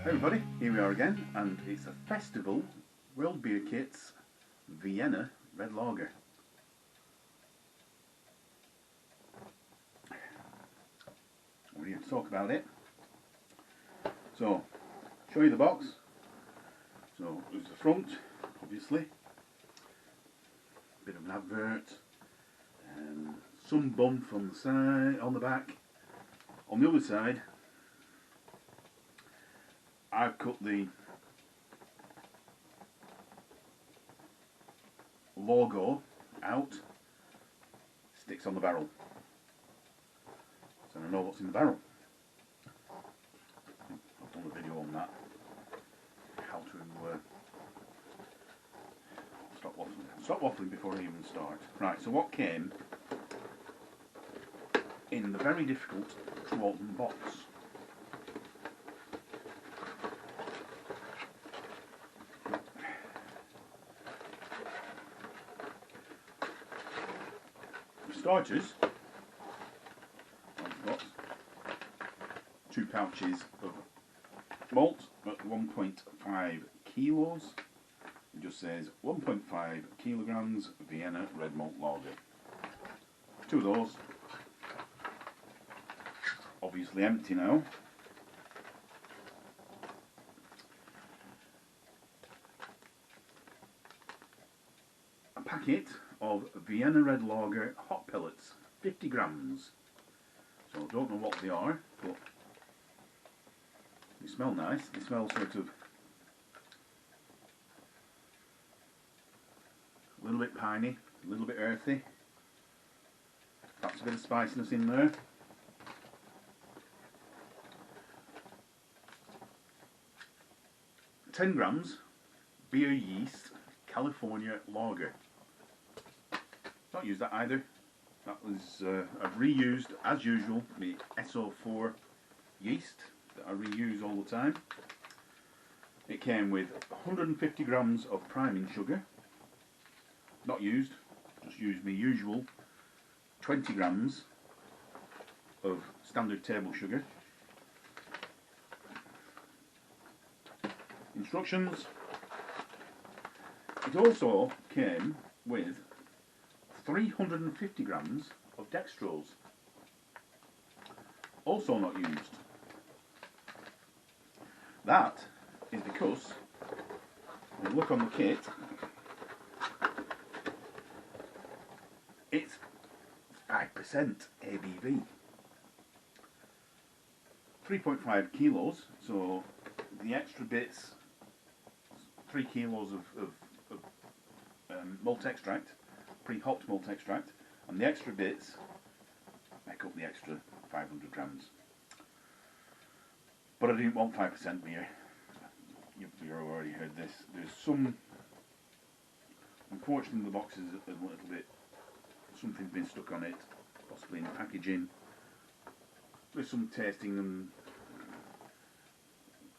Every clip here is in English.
Hey everybody, here we are again, and it's a festival World Beer Kit's Vienna Red Lager. We're here to talk about it. So, show you the box. So, there's the front, obviously. Bit of an advert. Some bump on the side, on the back. On the other side, I've cut the logo out, sticks on the barrel, so I know what's in the barrel. I've done a video on that, how to stop waffling before I even start. Right, so what came in the very difficult to open box? Starters, I've got 2 pouches of malt at 1.5 kilos. It just says 1.5 kilograms Vienna red malt lager. 2 of those, obviously empty now. A packet of Vienna Red Lager hot pellets, 50 grams. So I don't know what they are, but they smell nice. They smell sort of a little bit piney, a little bit earthy. Perhaps a bit of spiciness in there. "10 grams beer yeast California lager." Don't use that either. That was I've reused, as usual, the SO4 yeast that I reuse all the time. It came with 150 grams of priming sugar. Not used, just used my usual 20 grams of standard table sugar. Instructions. It also came with 350 grams of dextrose, also not used. That is because, when you look on the kit, it's 5% ABV. 3.5 kilos, so the extra bits, 3 kilos of malt extract, pre-hopped malt extract, and the extra bits make up the extra 500 grams. But I didn't want 5% beer. You've already heard this. There's some, unfortunately the box is a little bit, something's been stuck on it, possibly in the packaging. There's some tasting and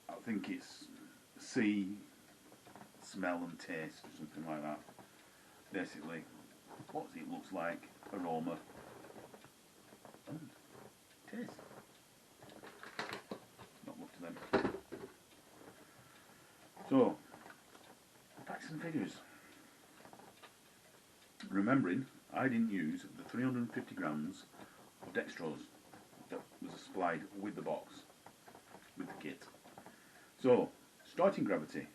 I think it's see, smell and taste or something like that. Basically, what it looks like, aroma, taste. Not much to them. So, facts and figures. Remembering, I didn't use the 350 grams of dextrose that was supplied with the box, with the kit. So, starting gravity,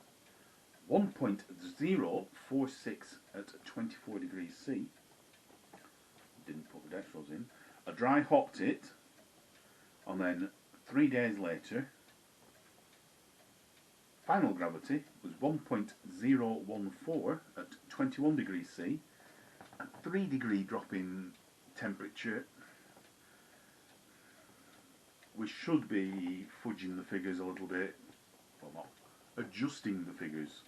1.046 at 24 degrees C. Didn't put the dextrose in. I dry hopped it, and then 3 days later, final gravity was 1.014 at 21 degrees C. A 3-degree drop in temperature. We should be fudging the figures a little bit, well, not adjusting the figures.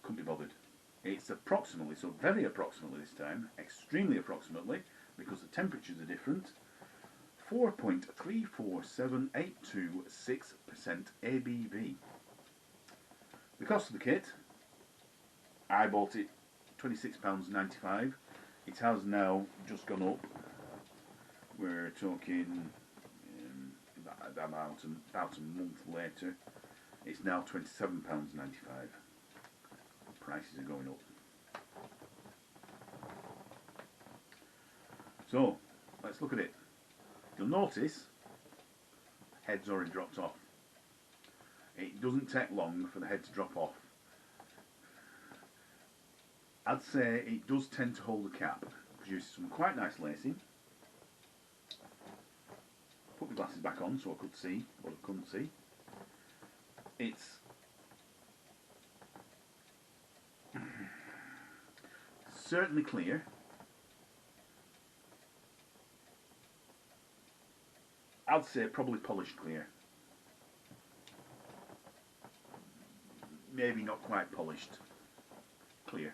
Couldn't be bothered. It's approximately, so very approximately this time, extremely approximately, because the temperatures are different, 4.347826% ABV. The cost of the kit, I bought it £26.95. It has now just gone up. We're talking about a month later. It's now £27.95. Prices are going up. So, let's look at it. You'll notice the head's already dropped off. It doesn't take long for the head to drop off. I'd say it does tend to hold the cap. Produces some quite nice lacing. Put my glasses back on so I could see what I couldn't see. It's certainly clear. I'd say probably polished clear. Maybe not quite polished clear.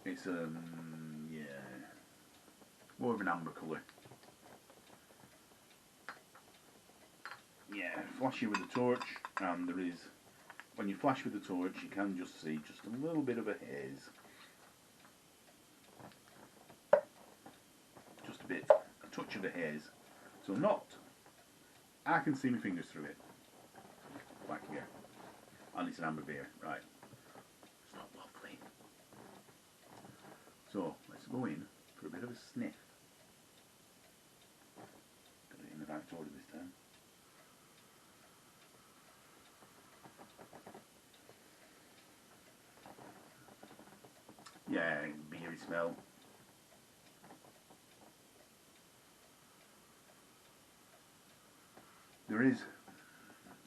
It's yeah, more of an amber colour. Yeah, flashy with the torch, and there is, when you flash with the torch, you can just see just a little bit of a haze. Just a bit, a touch of a haze. So not, I can see my fingers through it. Like here. And it's an amber beer, right. It's not lovely. So, let's go in for a bit of a sniff. Got it in the right order this time. Yeah, beery smell. There is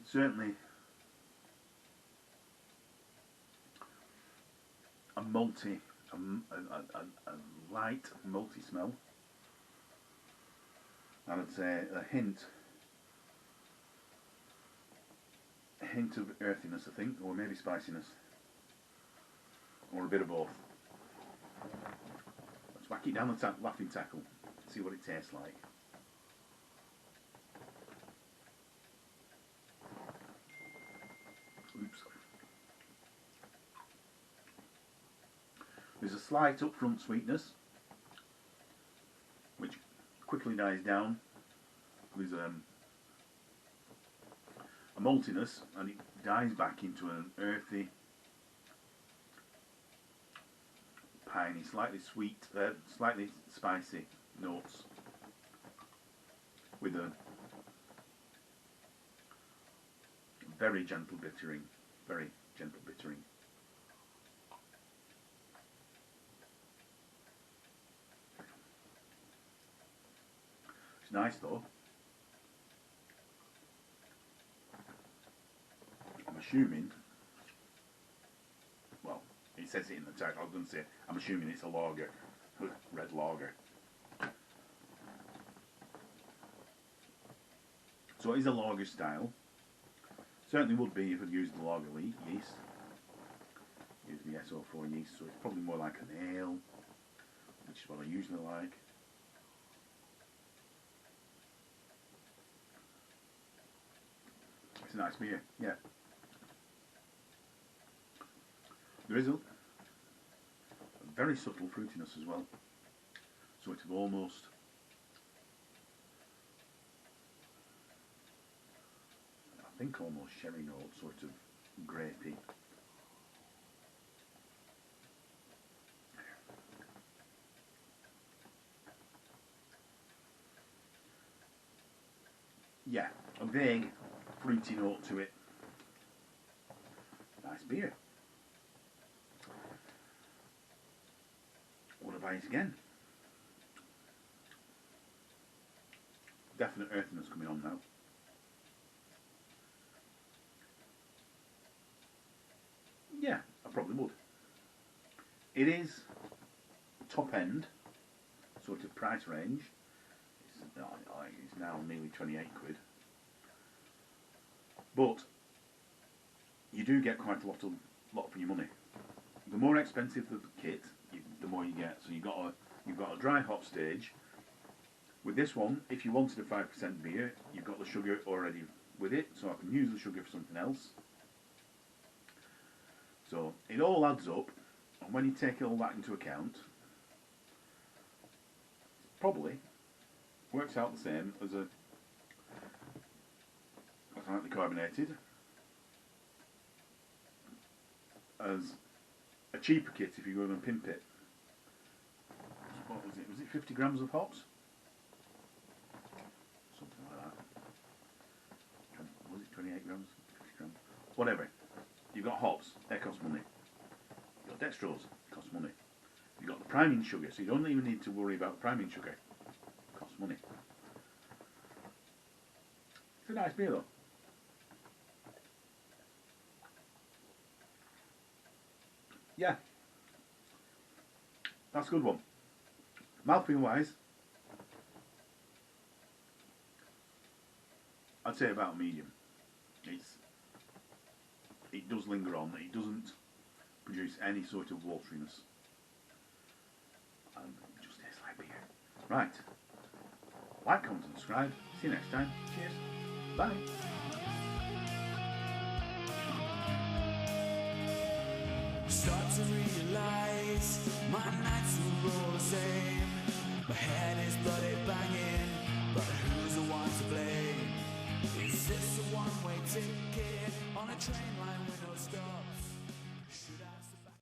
certainly a malty, a light malty smell. I would say a hint of earthiness, I think, or maybe spiciness, or a bit of both. Let's whack it down the laughing tackle, see what it tastes like. Oops. There's a slight upfront sweetness, which quickly dies down. There's a maltiness, and it dies back into an earthy, piney, slightly sweet, slightly spicy notes, with a very gentle bittering, very gentle bittering. It's nice though. I'm assuming, well, it says it in the tag, I was going to say, I'm assuming it's a lager, red lager. So it is a lager style. Certainly would be if I'd used the lager yeast. Use the SO4 yeast, so it's probably more like an ale, which is what I usually like. It's a nice beer, yeah. There is a very subtle fruitiness as well. So it's almost, I think almost sherry note, sort of grapey. Yeah, a vague fruity note to it. Nice beer. Want to buy it again? Definite earthiness coming on now. Yeah, I probably would. It is top end sort of price range. It's now nearly 28 quid. But you do get quite a lot for your money. The more expensive the kit, the more you get. So you've got a dry hop stage. With this one, if you wanted a 5% beer, you've got the sugar already with it, so I can use the sugar for something else. So it all adds up, and when you take all that into account, probably works out the same as slightly carbonated. As a cheaper kit, if you go and pimp it, what was it? Was it 50 grams of hops? Something like that. Was it 28 grams? 50 grams? Whatever. You've got hops, they cost money. You've got dextrose, costs money. You've got the priming sugar, so you don't even need to worry about the priming sugar. Costs money. It's a nice beer though. Yeah. That's a good one. Mouthfeel wise, I'd say about medium. It does linger on, it doesn't produce any sort of wateryness. And it just tastes like beer. Right. Like, comment and subscribe. See you next time. Cheers. Bye. Start to realize my nights are all the same. My head is bloody banging, but who's the one to blame? Is this a one-way ticket on a train line with no stops?